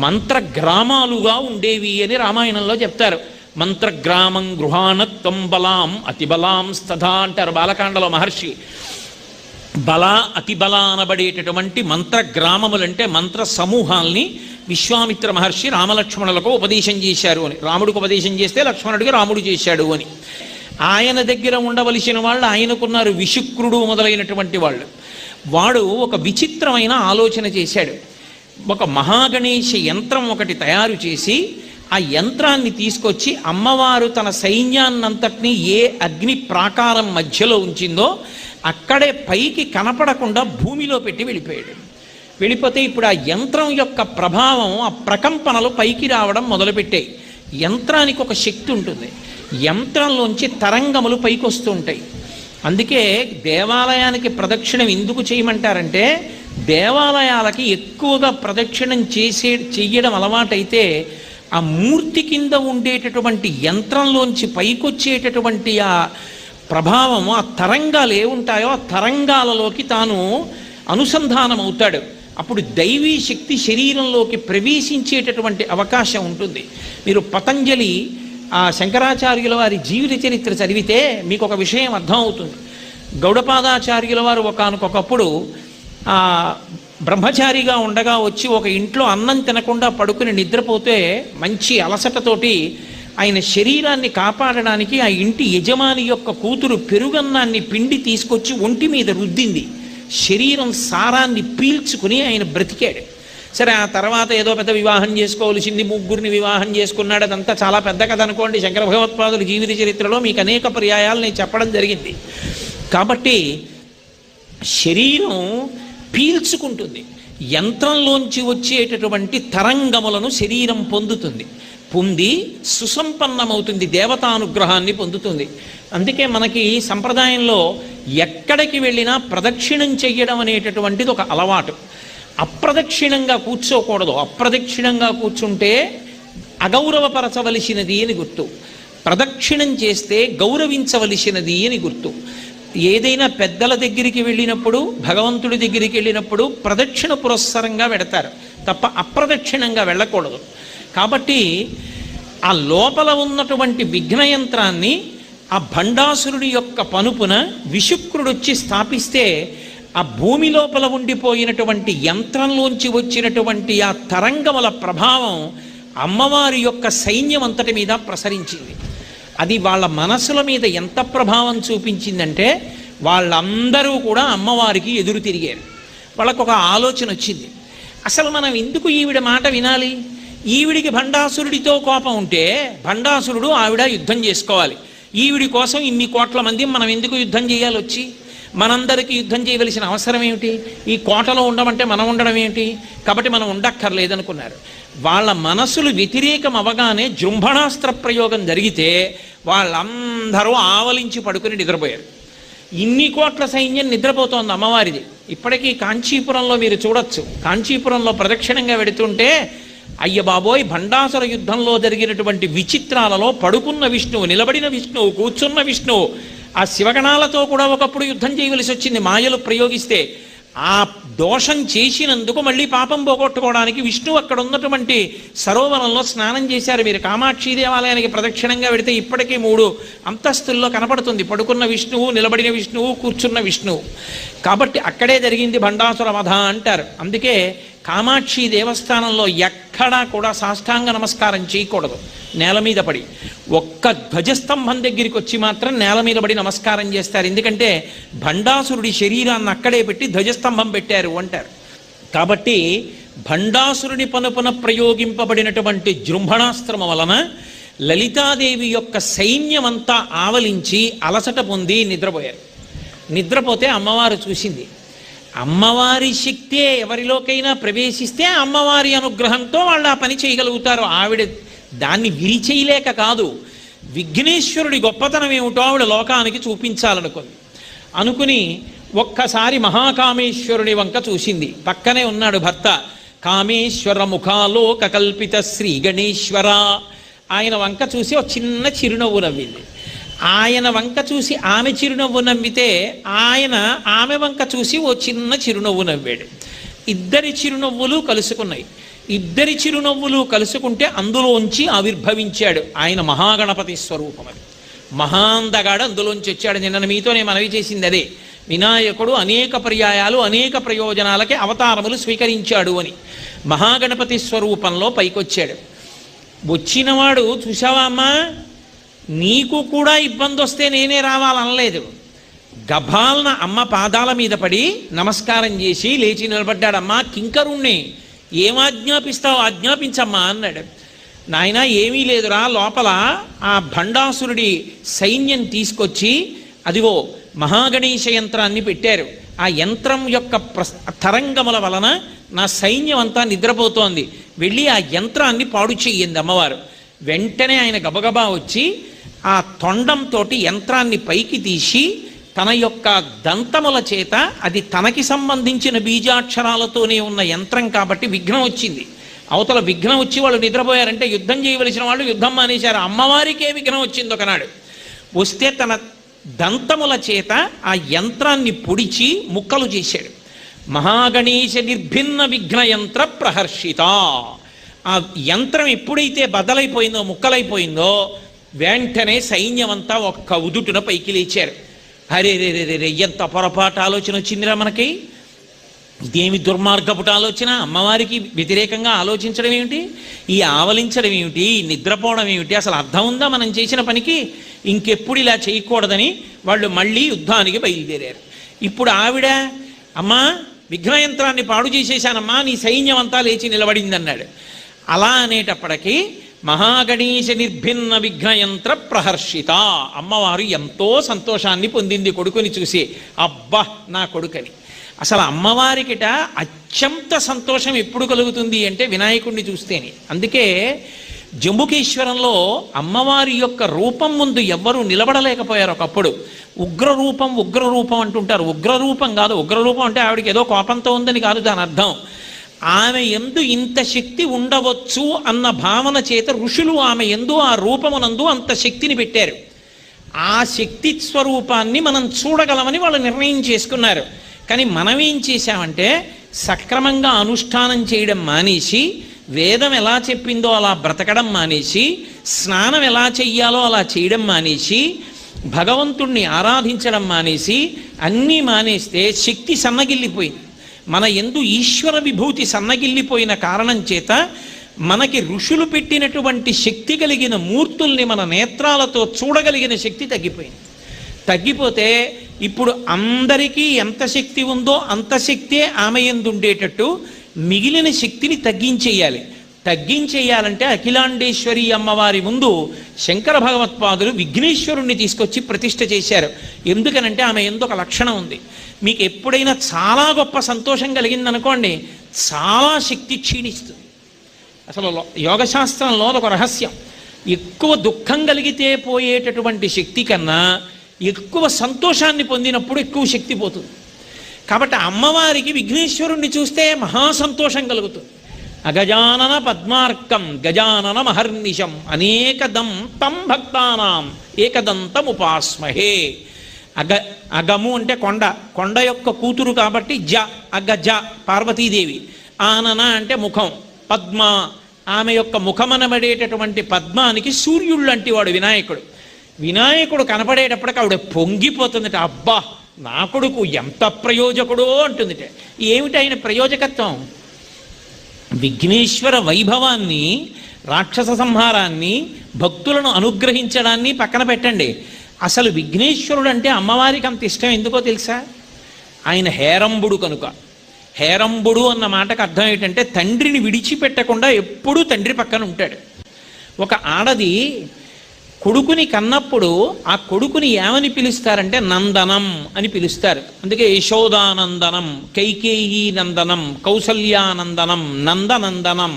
Speaker 1: మంత్రగ్రామాలుగా ఉండేవి అని రామాయణంలో చెప్తారు. మంత్రగ్రామం గృహాణత్వం బలాం అతిబలాం స్తథా అంటారు బాలకాండలో మహర్షి. బల అతిబల అనబడేటటువంటి మంత్రగ్రామములంటే మంత్ర సమూహాల్ని విశ్వామిత్ర మహర్షి రామలక్ష్మణులకు ఉపదేశం చేశారు అని. రాముడికి ఉపదేశం చేస్తే లక్ష్మణుడికి రాముడు చేశాడు అని. ఆయన దగ్గర ఉండవలసిన వాళ్ళు ఆయనకున్నారు, విశుక్రుడు మొదలైనటువంటి వాళ్ళు. వాడు ఒక విచిత్రమైన ఆలోచన చేశాడు. ఒక మహాగణేశ యంత్రం ఒకటి తయారు చేసి ఆ యంత్రాన్ని తీసుకొచ్చి అమ్మవారు తన సైన్యాన్నంతటినీ ఏ అగ్ని ప్రాకారం మధ్యలో ఉంచిందో అక్కడే పైకి కనపడకుండా భూమిలో పెట్టి వెళ్ళిపోయాడు. వెళ్ళిపోతే ఇప్పుడు ఆ యంత్రం యొక్క ప్రభావం, ఆ ప్రకంపనలు పైకి రావడం మొదలుపెట్టాయి. యంత్రానికి ఒక శక్తి ఉంటుంది, యంత్రంలోంచి తరంగములు పైకి వస్తూ ఉంటాయి. అందుకే దేవాలయానికి ప్రదక్షిణం ఎందుకు చేయమంటారంటే, దేవాలయాలకి ఎక్కువగా ప్రదక్షిణం చెయ్యడం అలవాటైతే ఆ మూర్తి కింద ఉండేటటువంటి యంత్రంలోంచి పైకొచ్చేటటువంటి ఆ ప్రభావం, ఆ తరంగాలు ఏముంటాయో ఆ తరంగాలలోకి తాను అనుసంధానం అవుతాడు. అప్పుడు దైవీ శక్తి శరీరంలోకి ప్రవేశించేటటువంటి అవకాశం ఉంటుంది. మీరు పతంజలి ఆ శంకరాచార్యుల వారి జీవిత చరిత్ర చదివితే మీకు ఒక విషయం అర్థమవుతుంది. గౌడపాదాచార్యుల వారు ఒకానొకప్పుడు బ్రహ్మచారిగా ఉండగా వచ్చి ఒక ఇంట్లో అన్నం తినకుండా పడుకుని నిద్రపోతే మంచి అలసటతోటి ఆయన శరీరాన్ని కాపాడడానికి ఆ ఇంటి యజమాని యొక్క కూతురు పెరుగన్నాన్ని పిండి తీసుకొచ్చి ఒంటి మీద రుద్దింది. శరీరం సారాన్ని పీల్చుకుని ఆయన బ్రతికాడు. సరే, ఆ తర్వాత ఏదో పెద్ద వివాహం చేసుకోవలసింది, 3 వివాహం చేసుకున్నాడు. అదంతా చాలా పెద్ద కథ అనుకోండి. శంకర భగవత్పాదుల జీవిత చరిత్రలో మీకు అనేక పర్యాయాలు నేను చెప్పడం జరిగింది. కాబట్టి శరీరం పీల్చుకుంటుంది, యంత్రంలోంచి వచ్చేటటువంటి తరంగములను శరీరం పొంది సుసంపన్నమవుతుంది, దేవతానుగ్రహాన్ని పొందుతుంది. అందుకే మనకి సంప్రదాయంలో ఎక్కడికి వెళ్ళినా ప్రదక్షిణం చెయ్యడం అనేటటువంటిది ఒక అలవాటు. అప్రదక్షిణంగా కూర్చోకూడదు. అప్రదక్షిణంగా కూర్చుంటే అగౌరవపరచవలసినది అని గుర్తు, ప్రదక్షిణం చేస్తే గౌరవించవలసినది అని గుర్తు. ఏదైనా పెద్దల దగ్గరికి వెళ్ళినప్పుడు, భగవంతుడి దగ్గరికి వెళ్ళినప్పుడు ప్రదక్షిణ పురస్సరంగా వెడతారు తప్ప అప్రదక్షిణంగా వెళ్ళకూడదు. కాబట్టి ఆ లోపల ఉన్నటువంటి విఘ్నయంత్రాన్ని ఆ భండాసురుడి యొక్క పనుపున విశుక్రుడొచ్చి స్థాపిస్తే ఆ భూమి లోపల ఉండిపోయినటువంటి యంత్రంలోంచి వచ్చినటువంటి ఆ తరంగముల ప్రభావం అమ్మవారి యొక్క సైన్యం అంతటి మీద ప్రసరించింది. అది వాళ్ళ మనసుల మీద ఎంత ప్రభావం చూపించిందంటే వాళ్ళందరూ కూడా అమ్మవారికి ఎదురు తిరిగారు. వాళ్ళకు ఒక ఆలోచన వచ్చింది, అసలు మనం ఎందుకు ఈవిడ మాట వినాలి? ఈవిడికి భండాసురుడితో కోపం ఉంటే భండాసురుడు ఆవిడ యుద్ధం చేసుకోవాలి. ఈవిడి కోసం ఇన్ని కోట్ల మంది మనం ఎందుకు యుద్ధం చేయాలి? వచ్చి మనందరికీ యుద్ధం చేయవలసిన అవసరం ఏమిటి? ఈ కోటలో ఉండమంటే మనం ఉండడం ఏమిటి? కాబట్టి మనం ఉండక్కర్లేదనుకున్నారు. వాళ్ళ మనసులు వ్యతిరేకం అవగానే జృంభణాస్త్ర ప్రయోగం జరిగితే వాళ్ళందరూ ఆవలించి పడుకుని నిద్రపోయారు. ఇన్ని కోట్ల సైన్యం నిద్రపోతోంది అమ్మవారిది. ఇప్పటికీ కాంచీపురంలో మీరు చూడొచ్చు, కాంచీపురంలో ప్రదక్షిణంగా వెడుతుంటే అయ్య బాబోయ్, భండాసుర యుద్ధంలో జరిగినటువంటి విచిత్రాలలో పడుకున్న విష్ణువు, నిలబడిన విష్ణువు, కూర్చున్న విష్ణువు, ఆ శివగణాలతో కూడా ఒకప్పుడు యుద్ధం చేయవలసి వచ్చింది మాయలు ప్రయోగిస్తే. ఆ దోషం చేసినందుకు మళ్ళీ పాపం పోగొట్టుకోవడానికి విష్ణువు అక్కడ ఉన్నటువంటి సరోవరంలో స్నానం చేశారు. మీరు కామాక్షి దేవాలయానికి ప్రదక్షిణంగా వెడితే ఇప్పటికీ 3 అంతస్తుల్లో కనపడుతుంది పడుకున్న విష్ణువు, నిలబడిన విష్ణువు, కూర్చున్న విష్ణువు. కాబట్టి అక్కడే జరిగింది భండాసుర వధ అంటారు. అందుకే కామాక్షి దేవస్థానంలో ఎక్కడా కూడా సాష్టాంగ నమస్కారం చేయకూడదు, నేల మీద పడి. ఒక్క ధ్వజస్తంభం దగ్గరికి వచ్చి మాత్రం నేల మీద పడి నమస్కారం చేస్తారు. ఎందుకంటే భండాసురుడి శరీరాన్ని అక్కడే పెట్టి ధ్వజస్తంభం పెట్టారు అంటారు. కాబట్టి భండాసురుని పనుపున ప్రయోగింపబడినటువంటి జృంభణాస్త్రము వలన లలితాదేవి యొక్క సైన్యమంతా ఆవలించి అలసట పొంది నిద్రపోయారు. నిద్రపోతే అమ్మవారు చూసింది. అమ్మవారి శక్తే ఎవరిలోకైనా ప్రవేశిస్తే అమ్మవారి అనుగ్రహంతో వాళ్ళు ఆ పని చేయగలుగుతారు. ఆవిడ దాన్ని విరిచేయలేక కాదు, విఘ్నేశ్వరుడి గొప్పతనం ఏమిటో ఆవిడ లోకానికి అనుకుని ఒక్కసారి మహాకామేశ్వరుని వంక చూసింది. పక్కనే ఉన్నాడు భర్త. కామేశ్వర ముఖాలోక కల్పిత శ్రీ గణేశ్వర. ఆయన వంక చూసి ఒక చిన్న చిరునవ్వు నవ్వింది. ఆయన వంక చూసి ఆమె చిరునవ్వు నవ్వితే ఆయన ఆమె వంక చూసి ఓ చిన్న చిరునవ్వు నవ్వాడు. ఇద్దరి చిరునవ్వులు కలుసుకున్నాయి. ఇద్దరి చిరునవ్వులు కలుసుకుంటే అందులోంచి ఆవిర్భవించాడు ఆయన మహాగణపతి స్వరూపం. అది మహాందగాడు అందులోంచి వచ్చాడు. నిన్న మీతో నేను మనవి చేసింది అదే. వినాయకుడు అనేక పర్యాయాలు అనేక ప్రయోజనాలకి అవతారములు స్వీకరించాడు అని. మహాగణపతి స్వరూపంలో పైకొచ్చాడు. వచ్చినవాడు చూసావా అమ్మా, నీకు కూడా ఇబ్బంది వస్తే నేనే రావాలనలేదు. గభాలన అమ్మ పాదాల మీద పడి నమస్కారం చేసి లేచి నిలబడ్డాడమ్మా. కింకరుణ్ణి ఏమాజ్ఞాపిస్తావు ఆజ్ఞాపించమ్మా అన్నాడు. నాయన ఏమీ లేదురా, లోపల ఆ భండాసురుడి సైన్యం తీసుకొచ్చి అదిగో మహాగణేశ యంత్రాన్ని పెట్టారు. ఆ యంత్రం యొక్క తరంగముల వలన నా సైన్యం అంతా నిద్రపోతోంది, వెళ్ళి ఆ యంత్రాన్ని పాడు చెయ్యింది అమ్మవారు. వెంటనే ఆయన గబగబా వచ్చి ఆ తొండంతో యంత్రాన్ని పైకి తీసి తన యొక్క దంతముల చేత, అది తనకి సంబంధించిన బీజాక్షరాలతోనే ఉన్న యంత్రం కాబట్టి విఘ్నం వచ్చింది. అవతల విఘ్నం వచ్చి వాళ్ళు నిద్రపోయారంటే యుద్ధం చేయవలసిన వాళ్ళు యుద్ధం మానేశారు. అమ్మవారికే విఘ్నం వచ్చింది ఒకనాడు. వస్తే తన దంతముల చేత ఆ యంత్రాన్ని పొడిచి ముక్కలు చేశాడు. మహాగణేశ నిర్భిన్న విఘ్న యంత్ర ప్రహర్షిత. ఆ యంత్రం ఎప్పుడైతే బదలైపోయిందో, ముక్కలైపోయిందో, వెంటనే సైన్యం అంతా ఒక్క ఉదుటున పైకి లేచారు. అరే రే రే రే, ఎంత పొరపాటు ఆలోచన వచ్చిందిరా మనకి, ఇదేమి దుర్మార్గపుట ఆలోచన. అమ్మవారికి వ్యతిరేకంగా ఆలోచించడం ఏమిటి, ఈ ఆవలించడం ఏమిటి, ఈ నిద్రపోవడం ఏమిటి, అసలు అర్థం ఉందా మనం చేసిన పనికి? ఇంకెప్పుడు ఇలా చేయకూడదని వాళ్ళు మళ్ళీ యుద్ధానికి బయలుదేరారు. ఇప్పుడు ఆవిడ, అమ్మా విఘ్నయంత్రాన్ని పాడు చేసేశానమ్మా, నీ సైన్యం అంతా లేచి నిలబడిందన్నాడు. అలా అనేటప్పటికీ మహాగణేశ నిర్భిన్న విఘ్నయంత్ర ప్రహర్షిత. అమ్మవారు ఎంతో సంతోషాన్ని పొందింది కొడుకుని చూసి. అబ్బా నా కొడుకని. అసలు అమ్మవారికిట అత్యంత సంతోషం ఎప్పుడు కలుగుతుంది అంటే వినాయకుడిని చూస్తేనే. అందుకే జంబుకేశ్వరంలో అమ్మవారి యొక్క రూపం ముందు ఎవ్వరూ నిలబడలేకపోయారు ఒకప్పుడు. ఉగ్రరూపం అంటుంటారు. ఉగ్రరూపం కాదు. ఉగ్రరూపం అంటే ఆవిడకి ఏదో కోపంతో ఉందని కాదు దాని అర్థం. ఆమె యందు ఇంత శక్తి ఉండవచ్చు అన్న భావన చేత ఋషులు ఆమె యందు, ఆ రూపమునందు అంత శక్తిని పెట్టారు. ఆ శక్తి స్వరూపాన్ని మనం చూడగలమని వాళ్ళు నిర్ణయం చేసుకున్నారు. కానీ మనం ఏం చేశామంటే సక్రమంగా అనుష్ఠానం చేయడం మానేసి, వేదం ఎలా చెప్పిందో అలా బ్రతకడం మానేసి, స్నానం ఎలా చెయ్యాలో అలా చేయడం మానేసి, భగవంతుణ్ణి ఆరాధించడం మానేసి, అన్నీ మానేస్తే శక్తి సన్నగిల్లిపోయింది. మన యందు ఈశ్వర విభూతి సన్నగిల్లిపోయిన కారణం చేత మనకి ఋషులు పెట్టినటువంటి శక్తి కలిగిన మూర్తుల్ని మన నేత్రాలతో చూడగలిగిన శక్తి తగ్గిపోయింది. తగ్గిపోతే ఇప్పుడు అందరికీ ఎంత శక్తి ఉందో అంత శక్తే ఆమె యందు ఉండేటట్టు మిగిలిన శక్తిని తగ్గించేయాలంటే అఖిలాండేశ్వరి అమ్మవారి ముందు శంకర భగవత్పాదులు విఘ్నేశ్వరుణ్ణి తీసుకొచ్చి ప్రతిష్ఠ చేశారు. ఎందుకనంటే ఆమె యందు ఒక లక్షణం ఉంది. మీకు ఎప్పుడైనా చాలా గొప్ప సంతోషం కలిగిందనుకోండి, చాలా శక్తి క్షీణిస్తుంది. అసలు యోగశాస్త్రంలో ఒక రహస్యం, ఎక్కువ దుఃఖం కలిగితే పోయేటటువంటి శక్తి కన్నా ఎక్కువ సంతోషాన్ని పొందినప్పుడు ఎక్కువ శక్తి పోతుంది. కాబట్టి అమ్మవారికి విఘ్నేశ్వరుణ్ణి చూస్తే మహాసంతోషం కలుగుతుంది. అగజానన పద్మార్కం గజానన మహర్నిశం అనేకదం తం భక్తానాం ఏకదంతం ఉపాస్మహే. అగము అంటే కొండ యొక్క కూతురు కాబట్టి అగజ పార్వతీదేవి. ఆనన అంటే ముఖం, పద్మ ఆమె యొక్క ముఖమనబడేటటువంటి పద్మానికి సూర్యుడు లాంటి వాడు వినాయకుడు కనపడేటప్పటికి ఆవిడ పొంగిపోతుందట. అబ్బా నా కొడుకు ఎంత ప్రయోజకుడో అంటుందిట. ఏమిటి ఆయన ప్రయోజకత్వం? విఘ్నేశ్వర వైభవాన్ని, రాక్షస సంహారాన్ని, భక్తులను అనుగ్రహించడాన్ని పక్కన పెట్టండి. అసలు విఘ్నేశ్వరుడు అంటే అమ్మవారికి అంత ఇష్టం ఎందుకో తెలుసా? ఆయన హేరంబుడు కనుక. హేరంబుడు అన్న మాటకు అర్థం ఏంటంటే తండ్రిని విడిచిపెట్టకుండా ఎప్పుడూ తండ్రి పక్కన ఉంటాడు. ఒక ఆడది కొడుకుని కన్నప్పుడు ఆ కొడుకుని ఏమని పిలుస్తారంటే నందనం అని పిలుస్తారు. అందుకే యశోదానందనం, కైకేయీ నందనం, కౌసల్యానందనం, నందనందనం.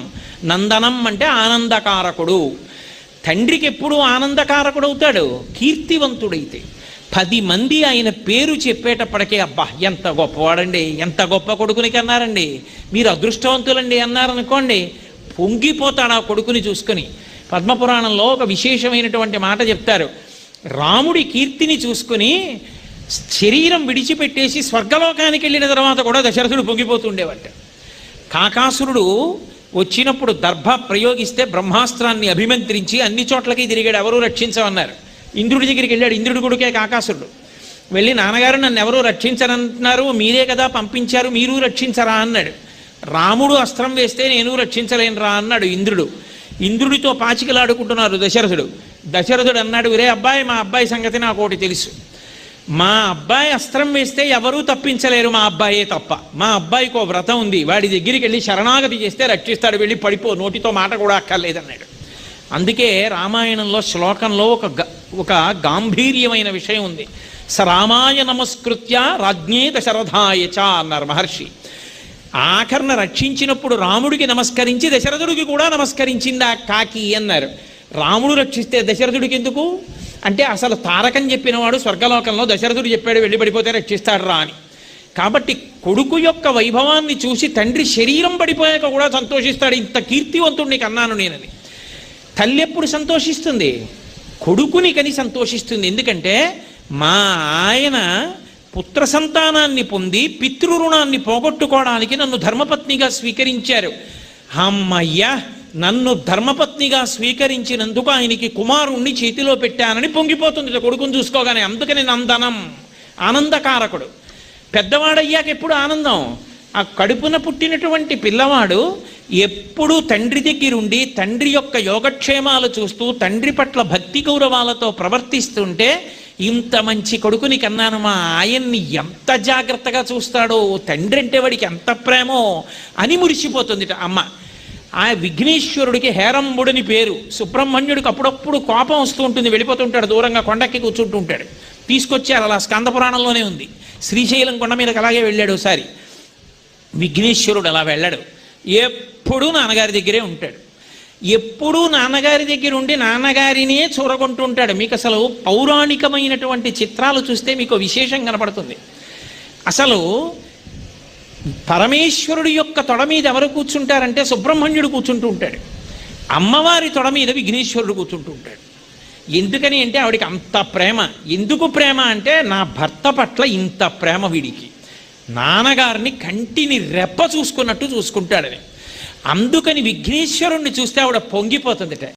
Speaker 1: నందనం అంటే ఆనందకారకుడు. తండ్రికి ఎప్పుడు ఆనందకారకుడు అవుతాడు కీర్తివంతుడైతే. 10 మంది ఆయన పేరు చెప్పేటప్పటికే అబ్బా ఎంత గొప్పవాడండి, ఎంత గొప్ప కొడుకుని కన్నారండి, మీరు అదృష్టవంతులండి అన్నారనుకోండి, పొంగిపోతాడు ఆ కొడుకుని చూసుకుని. పద్మపురాణంలో ఒక విశేషమైనటువంటి మాట చెప్తారు. రాముడి కీర్తిని చూసుకుని శరీరం విడిచిపెట్టేసి స్వర్గలోకానికి వెళ్ళిన తర్వాత కూడా దశరథుడు పొంగిపోతుండేవాట. కాకాసురుడు వచ్చినప్పుడు దర్భ ప్రయోగిస్తే బ్రహ్మాస్త్రాన్ని అభిమంత్రించి అన్ని చోట్లకి తిరిగాడు, ఎవరూ రక్షించమన్నారు. ఇంద్రుడి దగ్గరికి వెళ్ళాడు, ఇంద్రుడి కొడుకే కాకాసురుడు. వెళ్ళి నాన్నగారు నన్ను ఎవరూ రక్షించనంటున్నారు, మీరే కదా పంపించారు, మీరు రక్షించరా అన్నాడు. రాముడు అస్త్రం వేస్తే నేను రక్షించలేనురా అన్నాడు ఇంద్రుడు. ఇంద్రుడితో పాచికలాడుకుంటున్నారు దశరథుడు అన్నాడు, ఒరే అబ్బాయి, మా అబ్బాయి సంగతి నాకు ఒకటి తెలుసు. మా అబ్బాయి అస్త్రం వేస్తే ఎవరూ తప్పించలేరు, మా అబ్బాయే తప్ప. మా అబ్బాయికి ఓ వ్రతం ఉంది, వాడి దగ్గరికి వెళ్ళి శరణాగతి చేస్తే రక్షిస్తాడు, వెళ్ళి పడిపో, నోటితో మాట కూడా అక్కర్లేదన్నాడు. అందుకే రామాయణంలో శ్లోకంలో ఒక గాంభీర్యమైన విషయం ఉంది. స రామాయ నమస్కృత్య రాజ్ఞే దశరథాయ చ అన్నారు మహర్షి. ఆఖరణ రక్షించినప్పుడు రాముడికి నమస్కరించి దశరథుడికి కూడా నమస్కరించింది ఆ కాకి అన్నారు. రాముడు రక్షిస్తే దశరథుడికి ఎందుకు అంటే, అసలు తారకం చెప్పినవాడు స్వర్గలోకంలో, దశరథుడు చెప్పాడు వెళ్ళి పడిపోతే రక్షిస్తాడు రా అని. కాబట్టి కొడుకు యొక్క వైభవాన్ని చూసి తండ్రి శరీరం పడిపోయాక కూడా సంతోషిస్తాడు, ఇంత కీర్తివంతుడిని కన్నాను నేనని. తల్లి ఎప్పుడు సంతోషిస్తుంది? కొడుకుని కని సంతోషిస్తుంది. ఎందుకంటే మా ఆయన పుత్ర సంతానాన్ని పొంది పితృరుణాన్ని పోగొట్టుకోవడానికి నన్ను ధర్మపత్నిగా స్వీకరించారు. అమ్మయ్య, నన్ను ధర్మపత్నిగా స్వీకరించినందుకు ఆయనకి కుమారుణ్ణి చేతిలో పెట్టానని పొంగిపోతుంది కొడుకుని చూసుకోగానే. అందుకని నందనం, ఆనందకారకుడు. పెద్దవాడయ్యాక ఎప్పుడు ఆనందం? ఆ కడుపున పుట్టినటువంటి పిల్లవాడు ఎప్పుడూ తండ్రి దగ్గరుండి తండ్రి యొక్క యోగక్షేమాలు చూస్తూ తండ్రి పట్ల భక్తి గౌరవాలతో ప్రవర్తిస్తుంటే, ఇంత మంచి కొడుకుని కన్నాను, మా ఆయన్ని ఎంత జాగ్రత్తగా చూస్తాడో, తండ్రి అంటే వాడికి ఎంత ప్రేమో అని మురిసిపోతుంది అమ్మ. ఆ విఘ్నేశ్వరుడికి హేరంబుడిని పేరు. సుబ్రహ్మణ్యుడికి అప్పుడప్పుడు కోపం వస్తూ ఉంటుంది, వెళ్ళిపోతుంటాడు దూరంగా, కొండకి కూర్చుంటూ ఉంటాడు. తీసుకొచ్చారు, అలా స్కంద పురాణంలోనే ఉంది. శ్రీశైలం కొండ మీదకి అలాగే వెళ్ళాడు ఒకసారి. విఘ్నేశ్వరుడు అలా వెళ్ళాడు, ఎప్పుడూ నాన్నగారి దగ్గరే ఉంటాడు. ఎప్పుడూ నాన్నగారి దగ్గర ఉండి నాన్నగారినే చూరగొంటూ ఉంటాడు. మీకు అసలు పౌరాణికమైనటువంటి చిత్రాలు చూస్తే మీకు విశేషం కనపడుతుంది. అసలు పరమేశ్వరుడి యొక్క తొడ మీద ఎవరు కూర్చుంటారంటే సుబ్రహ్మణ్యుడు కూర్చుంటూ ఉంటాడు, అమ్మవారి తొడ మీద విఘ్నేశ్వరుడు కూర్చుంటూ ఉంటాడు. ఎందుకని అంటే ఆవిడికి అంత ప్రేమ. ఎందుకు ప్రేమ అంటే, నా భర్త పట్ల ఇంత ప్రేమ వీడికి, నాన్నగారిని కంటిని రెప్ప చూసుకున్నట్టు చూసుకుంటాడని. అందుకని విఘ్నేశ్వరుణ్ణి చూస్తే ఆవిడ పొంగిపోతుందిట.